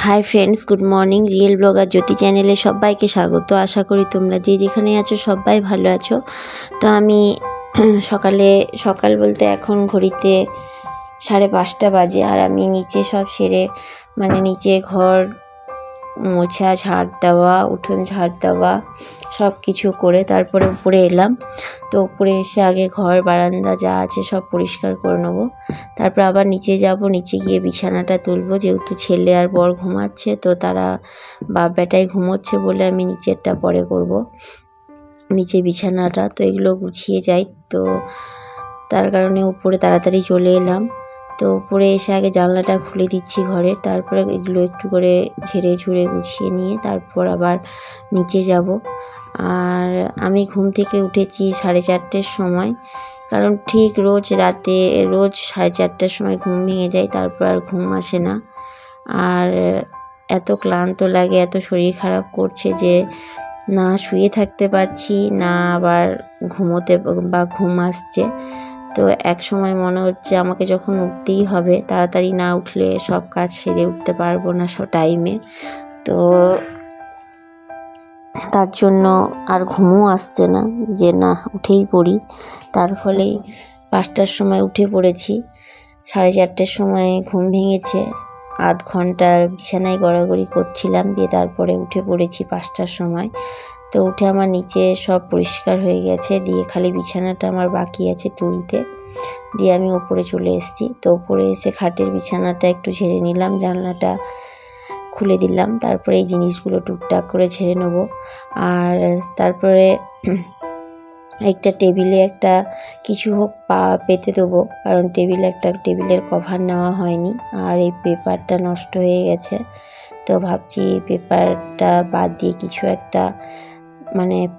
High friends, good morning. Real blogger Jyoti চ্যানেলে সবাইকে স্বাগত। আশা করি তোমরা যে যেখানে আছো সবাই ভালো আছো। তো আমি সকাল বলতে এখন ঘড়িতে 5:30 বাজে, আর আমি নিচে সব সেরে নিচে ঘর মোছা, ঝাড় দেওয়া, উঠোন ঝাড় দেওয়া সব কিছু করে তারপরে উপরে এলাম। তো উপরে এসে আগে ঘর বারান্দা যা আছে সব পরিষ্কার করে নেবো, তারপর আবার নিচে যাব। নিচে গিয়ে বিছানাটা তুলবো, যেহেতু ছেলে আর বর ঘুমাচ্ছে, তো তারা বাপ বেটাই ঘুমোচ্ছে বলে আমি নিচেরটা পরে করব, নিচে বিছানাটা। তো এগুলো গুছিয়ে যাই, তো তার কারণে উপরে তাড়াতাড়ি চলে এলাম। তো উপরে এসে আগে জানলাটা খুলে দিচ্ছি ঘরের, তারপরে এগুলো একটু করে ঝেড়ে ঝুড়ে গুছিয়ে নিয়ে তারপর আবার নিচে যাব। আর আমি ঘুম থেকে উঠেছি 4:30টার সময়, কারণ ঠিক রোজ 4:30টার সময় ঘুম ভেঙে যায়, তারপর আর ঘুম আসে না। আর এত ক্লান্ত লাগে, এত শরীর খারাপ করছে যে না শুয়ে থাকতে পারছি না, আবার ঘুম আসছে। তো এক সময় মনে হচ্ছে আমাকে যখন উঠতেই হবে, তাড়াতাড়ি না উঠলে সব কাজ সেরে উঠতে পারবো না সব টাইমে। তো তার জন্য আর ঘুমও আসছে না, যে না উঠেই পড়ি। তার ফলেই 5টার সময় উঠে পড়েছি। 4:30টার সময় ঘুম ভেঙেছে, আধ ঘন্টা বিছানায় গড়াগড়ি করছিলাম, দিয়ে তারপরে উঠে পড়েছি 5টার সময়। তো উঠে আমার নিচে সব পরিষ্কার হয়ে গেছে, দিয়ে খালি বিছানাটা আমার বাকি আছে তুলতে, দিয়ে আমি উপরে চলে এসেছি। তো উপরে এসে খাটের বিছানাটা একটু ঝেড়ে নিলাম, জানলাটা খুলে দিলাম, তারপরে এই জিনিসগুলো টুকটাক করে ঝেড়ে নেবো। আর তারপরে একটা টেবিলে একটা কিছু হোক পেতে দেবো, কারণ টেবিলের কভার নেওয়া হয়নি, আর এই পেপারটা নষ্ট হয়ে গেছে। তো ভাবছি এই পেপারটা বাদ দিয়ে কিছু একটা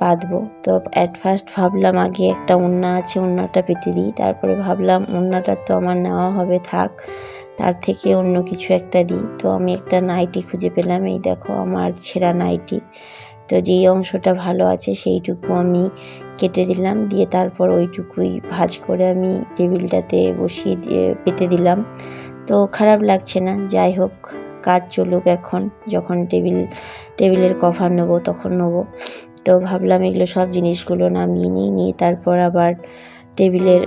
পাতবো। তো অ্যাট ফার্স্ট ভাবলাম আগে একটা ওড়না আছে, ওড়নাটা পেতে দিই, তারপরে ভাবলাম ওড়নাটা তো আমার নেওয়া হবে, থাক, তার থেকে অন্য কিছু একটা দিই। তো আমি একটা নাইটি খুঁজে পেলাম, এই দেখো আমার ছেঁড়া নাইটি। তো যেই অংশটা ভালো আছে সেইটুকু আমি কেটে দিলাম, দিয়ে তারপর ওইটুকুই ভাঁজ করে আমি টেবিলটাতে বসিয়ে দিয়ে পেতে দিলাম। তো খারাপ লাগছে না, যাই হোক কাজ চলুক, এখন যখন টেবিলের কভার নেবো তখন নেবো। তো ভাবলাম এগুলো সব জিনিসগুলো নামিয়ে নিয়ে তারপর আবার টেবিলের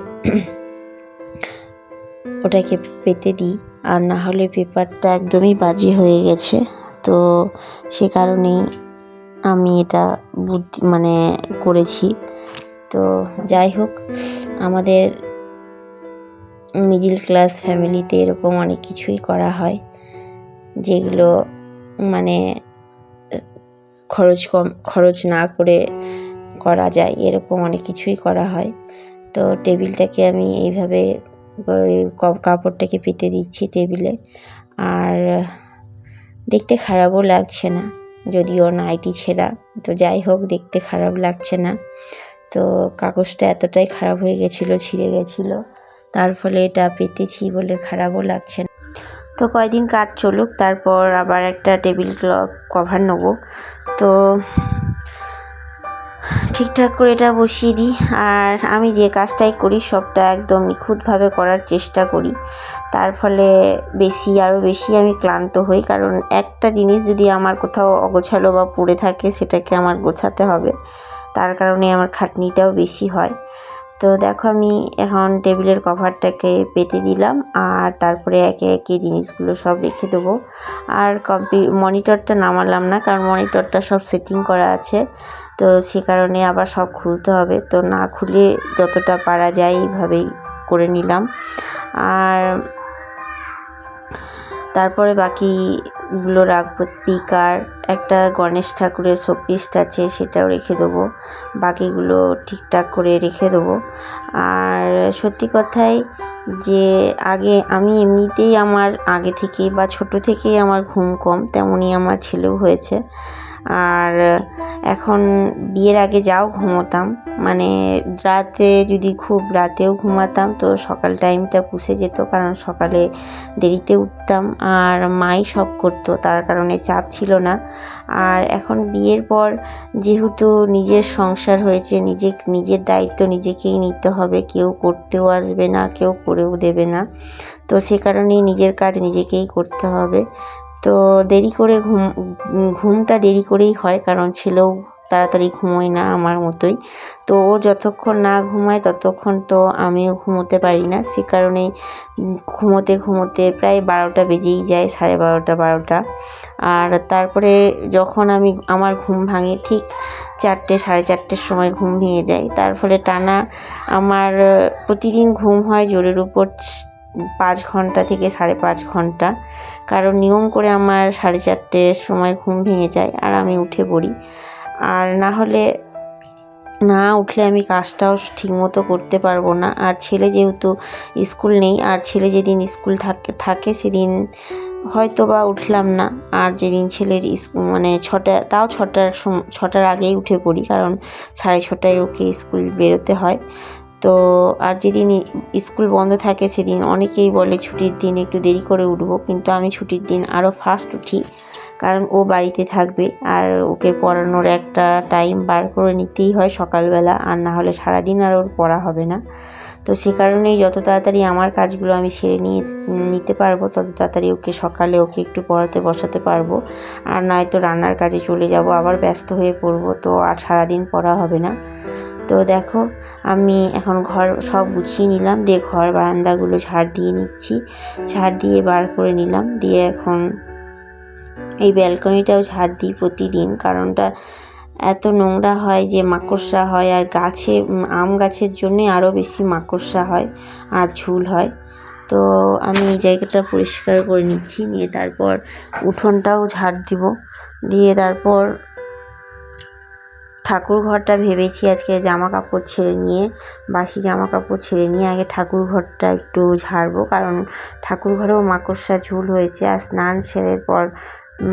ওটাকে পেতে দিই, আর না হলে পেপারটা একদমই বাজে হয়ে গেছে। তো সে কারণেই আমি এটা করেছি। তো যাই হোক, আমাদের মিডিল ক্লাস ফ্যামিলিতে এরকম অনেক কিছুই করা হয়, যেগুলো খরচ না করে করা যায়, এরকম অনেক কিছুই করা হয়। তো টেবিলটাকে আমি এইভাবে কাপড়টাকে পেতে দিচ্ছি টেবিলে, আর দেখতে খারাপও লাগছে না, যদিও নাইটি ছেঁড়া, তো যাই হোক দেখতে খারাপ লাগছে না। তো কাগজটা এতটাই খারাপ হয়ে গেছিলো, ছিঁড়ে গেছিলো, তার ফলে এটা পেতেছি বলে খারাপও লাগছে না। তো কয়দিন কাজ চলুক, তারপর আবার একটা টেবিল কভার নেবো। তো ঠিকঠাক করে এটা বসিয়ে দিই। আর আমি যে কাজটাই করি সবটা একদম নিখুঁতভাবে করার চেষ্টা করি, তার ফলে আরও বেশি আমি ক্লান্ত হই, কারণ একটা জিনিস যদি আমার কোথাও অগোছালো বা পড়ে থাকে সেটাকে আমার গোছাতে হবে, তার কারণে আমার খাটনিটাও বেশি হয়। তো দেখো আমি এখন টেবিলের কভারটাকে পেতে দিলাম, আর তারপরে একে একে জিনিসগুলো সব রেখে দেবো। আর মনিটরটা নামালাম না, কারণ মনিটরটা সব সেটিং করা আছে, তো সে কারণে আবার সব খুলতে হবে। তো না খুলে যতটা পারা যায় এইভাবেই করে নিলাম। আর তারপরে বাকিগুলো রাখবো, স্পিকার, একটা গণেশ ঠাকুরের শোপিস আছে সেটাও রেখে দেবো, বাকিগুলো ঠিকঠাক করে রেখে দেবো। আর সত্যি কথাই যে আমি এমনিতেই আমার আগে থেকেই বা ছোট থেকেই আমার ঘুম কম, তেমনই আমার ছেলেও হয়েছে। আর এখন বিয়ের আগে যাও ঘুমোতাম, রাতে যদি খুব রাতেও ঘুমাতাম তো সকাল টাইমটা পুষে যেত, কারণ সকালে দেরিতে উঠতাম আর মাই সব করতো, তার কারণে চাপ ছিল না। আর এখন বিয়ের পর যেহেতু নিজের সংসার হয়েছে, নিজের দায়িত্ব নিজেকেই নিতে হবে, কেউ করতেও আসবে না, কেউ করেও দেবে না, তো সে কারণেই নিজের কাজ নিজেকেই করতে হবে। তো দেরি করে ঘুমটা দেরি করেই হয়, কারণ ছেলেও তাড়াতাড়ি ঘুমোয় না আমার মতোই। তো ও যতক্ষণ না ঘুমায় ততক্ষণ তো আমিও ঘুমোতে পারি না, সে কারণেই ঘুমোতে ঘুমোতে প্রায় 12টা বেজেই যায়, 12:30 12টা। আর তারপরে যখন আমার ঘুম ভাঙে ঠিক 4টে 4:30টের সময় ঘুম ভেঙে যায়। তার ফলে টানা আমার প্রতিদিন ঘুম হয় জোরের উপর 5 ঘন্টা থেকে 5.5 ঘন্টা, কারণ নিয়ম করে আমার 4:30টের সময় ঘুম ভেঙে যায় আর আমি উঠে পড়ি। আর না উঠলে আমি কাজটাও ঠিকমতো করতে পারবো না। আর ছেলে যেহেতু স্কুল নেই, আর ছেলে যেদিন স্কুল থাকে সেদিন হয়তো বা উঠলাম না। আর যেদিন ছেলের মানে 6টার আগেই উঠে পড়ি, কারণ 6:30টায় ওকে স্কুল বেরোতে হয়। তো আর যেদিন স্কুল বন্ধ থাকে সেদিন অনেকেই বলে ছুটির দিন একটু দেরি করে উঠবো, কিন্তু আমি ছুটির দিন আরও ফাস্ট উঠি, কারণ ও বাড়িতে থাকবে আর ওকে পড়ানোর একটা টাইম বার করে নিতেই হয় সকালবেলা, আর না হলে সারাদিন আর ওর পড়া হবে না। তো সে কারণেই যত তাড়াতাড়ি আমার কাজগুলো আমি সেরে নিতে পারবো তত তাড়াতাড়ি সকালে ওকে একটু পড়াতে বসাতে পারবো। আর নয়তো রান্নার কাজে চলে যাব, আবার ব্যস্ত হয়ে পড়বো, তো আর সারাদিন পড়া হবে না। তো দেখো আমি এখন ঘর সব গুছিয়ে নিলাম, দিয়ে ঘর বারান্দাগুলো ঝাড় দিয়ে নিচ্ছি, ঝাড় দিয়ে বার করে নিলাম, দিয়ে এখন এই ব্যালকনিটাও ঝাড় দিই প্রতিদিন, কারণটা এত নোংরা হয় যে মাকড়সা হয়, আর আম গাছের জন্যে আরও বেশি মাকড়সা হয় আর ঝুল হয়। তো আমি এই জায়গাটা পরিষ্কার করে নিচ্ছি, নিয়ে তারপর উঠোনটাও ঝাড় দিব, দিয়ে তারপর ঠাকুর ঘরটা ভেবেছি আজকে বাসি জামা কাপড় ছেড়ে নিয়ে আগে ঠাকুর ঘরটা একটু ঝাড়বো, কারণ ঠাকুর ঘরেও মাকড়সা ঝুল হয়েছে। আর স্নান সেরের পর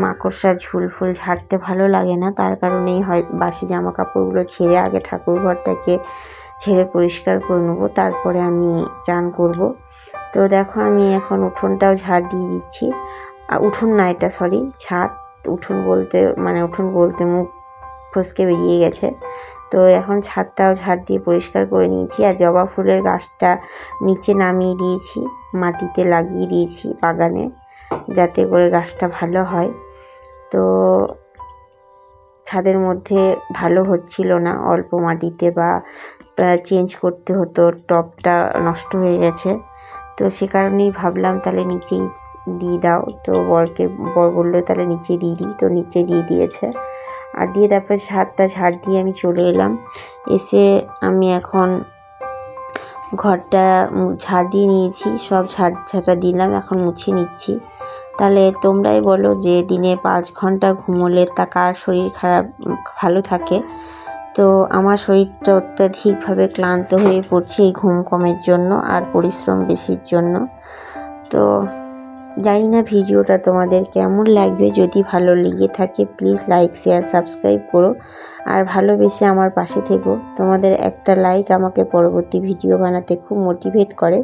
মাকড়সার ঝুল ফুল ঝাড়তে ভালো লাগে না, তার কারণেই হয় বাসি জামা কাপড়গুলো ছেড়ে আগে ঠাকুর ঘরটাকে ছেড়ে পরিষ্কার করে নেবো, তারপরে আমি চান করব। তো দেখো আমি এখন উঠোনটাও ঝাড় দিয়ে দিচ্ছি। উঠোন না, এটা সরি ছাদ। উঠোন বলতে মুখ ফসকে বেরিয়ে গেছে। তো এখন ছাদটাও ঝাড় দিয়ে পরিষ্কার করে নিয়েছি, আর জবা ফুলের গাছটা নিচে নামিয়ে দিয়েছি, মাটিতে লাগিয়ে দিয়েছি বাগানে, যাতে করে গাছটা ভালো হয়। তো ছাদের মধ্যে ভালো হচ্ছিল না, অল্প মাটিতে বা চেঞ্জ করতে হতো, টবটা নষ্ট হয়ে গেছে। তো সে কারণেই ভাবলাম তাহলে নিচেই দিয়ে দাও। তো বর বললো তাহলে নিচে দিয়ে দিই, তো নিচে দিয়ে দিয়েছে। আর দিয়ে তারপর ছাদটা ঝাড় দিয়ে আমি চলে এলাম। এসে আমি এখন ঘরটা ঝাড় দিয়ে নিয়েছি, সব ঝাঁটা দিলাম, এখন মুছে নিচ্ছি। তাহলে তোমরাই বলো যে দিনে 5 ঘন্টা ঘুমোলে তা কার শরীর ভালো থাকে। তো আমার শরীরটা অত্যাধিকভাবে ক্লান্ত হয়ে পড়ছে এই ঘুম কমের জন্য আর পরিশ্রম বেশির জন্য। তো জানি না ভিডিওটা তোমাদের কেমন লাগবে, যদি ভালো লেগে থাকে প্লিজ লাইক শেয়ার সাবস্ক্রাইব করো, আর ভালোবেসে আমার পাশে থেকো। তোমাদের একটা লাইক আমাকে পরবর্তী ভিডিও বানাতে খুব মোটিভেট করে,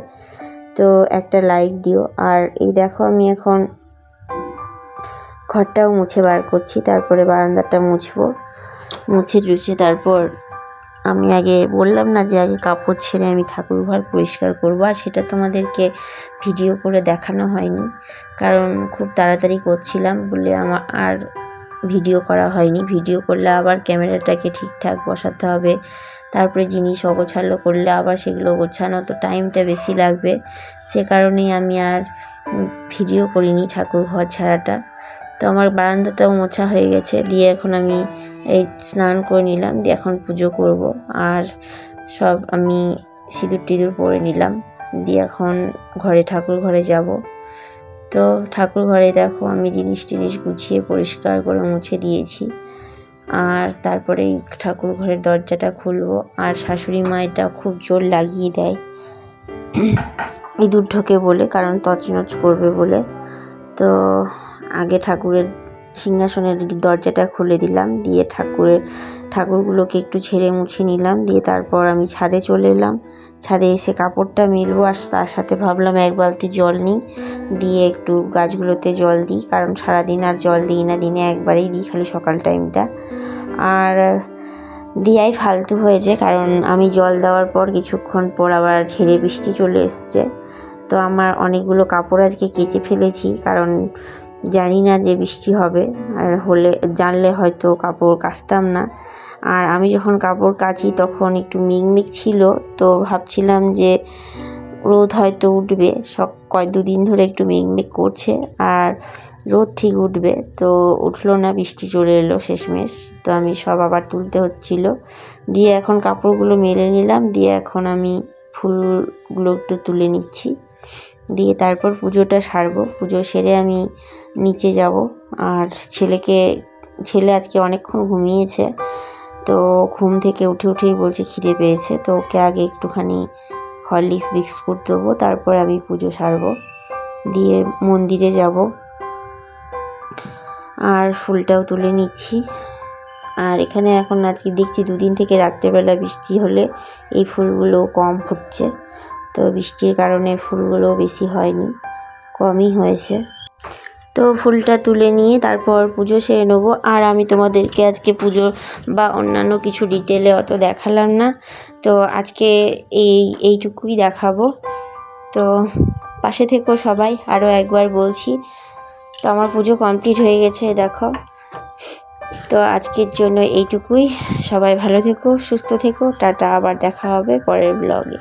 তো একটা লাইক দিও। আর এই দেখো আমি এখন ঘরটাও মুছে বার করছি, তারপরে বারান্দাটা মুছে তারপর আমি আগে বললাম না যে আগে কাপড় ছেড়ে আমি ঠাকুর ঘর পরিষ্কার করবো, আর সেটা তোমাদেরকে ভিডিও করে দেখানো হয়নি, কারণ খুব তাড়াতাড়ি করছিলাম বলে আমার আর ভিডিও করা হয়নি। ভিডিও করলে আবার ক্যামেরাটাকে ঠিকঠাক বসাতে হবে, তারপরে জিনিস অগোছালো করলে আবার সেগুলো গোছানো, তো টাইমটা বেশি লাগবে। সে কারণেই আমি আর ভিডিও করিনি ঠাকুর ঘর ছাড়াটা। তো আমার বারান্দাটাও মোছা হয়ে গেছে, দিয়ে এখন আমি এই স্নান করে নিলাম, দিয়ে এখন পুজো করব। আর সব আমি সিঁদুর পরে নিলাম, দিয়ে এখন ঠাকুর ঘরে যাব। তো ঠাকুর ঘরে দেখো আমি জিনিস গুছিয়ে পরিষ্কার করে মুছে দিয়েছি। আর তারপরে এই ঠাকুর ঘরের দরজাটা খুলবো, আর শাশুড়ি মা এটা খুব জোর লাগিয়ে দেয় ইঁদুর ঢোকে বলে, কারণ তছনছ করবে বলে। তো আগে ঠাকুরের সিংহাসনের দরজাটা খুলে দিলাম, দিয়ে ঠাকুরগুলোকে একটু ঝেড়ে মুছে নিলাম, দিয়ে তারপর আমি ছাদে চলে এলাম। ছাদে এসে কাপড়টা মেলবো, আর তার সাথে ভাবলাম 1 বালতি জল নিই, দিয়ে একটু গাছগুলোতে জল দিই, কারণ সারাদিন আর জল দিই না, দিনে একবারেই দিই, খালি সকাল টাইমটা। আর দিয়াই ফালতু হয়েছে, কারণ আমি জল দেওয়ার পর কিছুক্ষণ পর আবার ঝেড়ে বৃষ্টি চলে এসছে। তো আমার অনেকগুলো কাপড় আজকে কেচে ফেলেছি, কারণ জানি না যে বৃষ্টি হবে, আর হলে জানলে হয়তো কাপড় কাচতাম না। আর আমি যখন কাপড় কাচি তখন একটু মিকমিক ছিল, তো ভাবছিলাম যে রোদ হয়তো উঠবে, দুদিন ধরে একটু মিকমিক করছে আর রোদ ঠিক উঠবে, তো উঠলো না, বৃষ্টি চলে এলো শেষমেশ। তো আমি সব আবার তুলতে হচ্ছিল, দিয়ে এখন কাপড়গুলো মেলে নিলাম, দিয়ে এখন আমি ফুলগুলো একটু তুলে নিচ্ছি, দিয়ে তারপর পুজোটা সারবো। পুজো সেরে আমি নিচে যাব। আর ছেলে আজকে অনেকক্ষণ ঘুমিয়েছে, তো ঘুম থেকে উঠেই বলছে খিদে পেয়েছে, তো ওকে আগে একটুখানি হরলিক্স বিস্কুট দেবো, তারপর আমি পুজো সারবো, দিয়ে মন্দিরে যাব। আর ফুলটাও তুলে নিচ্ছি। আর এখানে এখন আজকে দেখছি দুদিন থেকে রাত্রেবেলা বৃষ্টি হলে এই ফুলগুলো কম ফুটছে, তো বৃষ্টির কারণে ফুলগুলো বেশি হয়নি, কমই হয়েছে। তো ফুলটা তুলে নিয়ে তারপর পুজো সেরে নেবো। আর আমি তোমাদেরকে আজকে পুজো বা অন্যান্য কিছু ডিটেলে অত দেখালাম না, তো আজকে এইটুকুই দেখাবো। তো পাশে থেকো সবাই, আরও একবার বলছি। তো আমার পুজো কমপ্লিট হয়ে গেছে, দেখো। তো আজকের জন্য এইটুকুই। সবাই ভালো থেকো, সুস্থ থেকো, টাটা, আবার দেখা হবে পরের ব্লগে।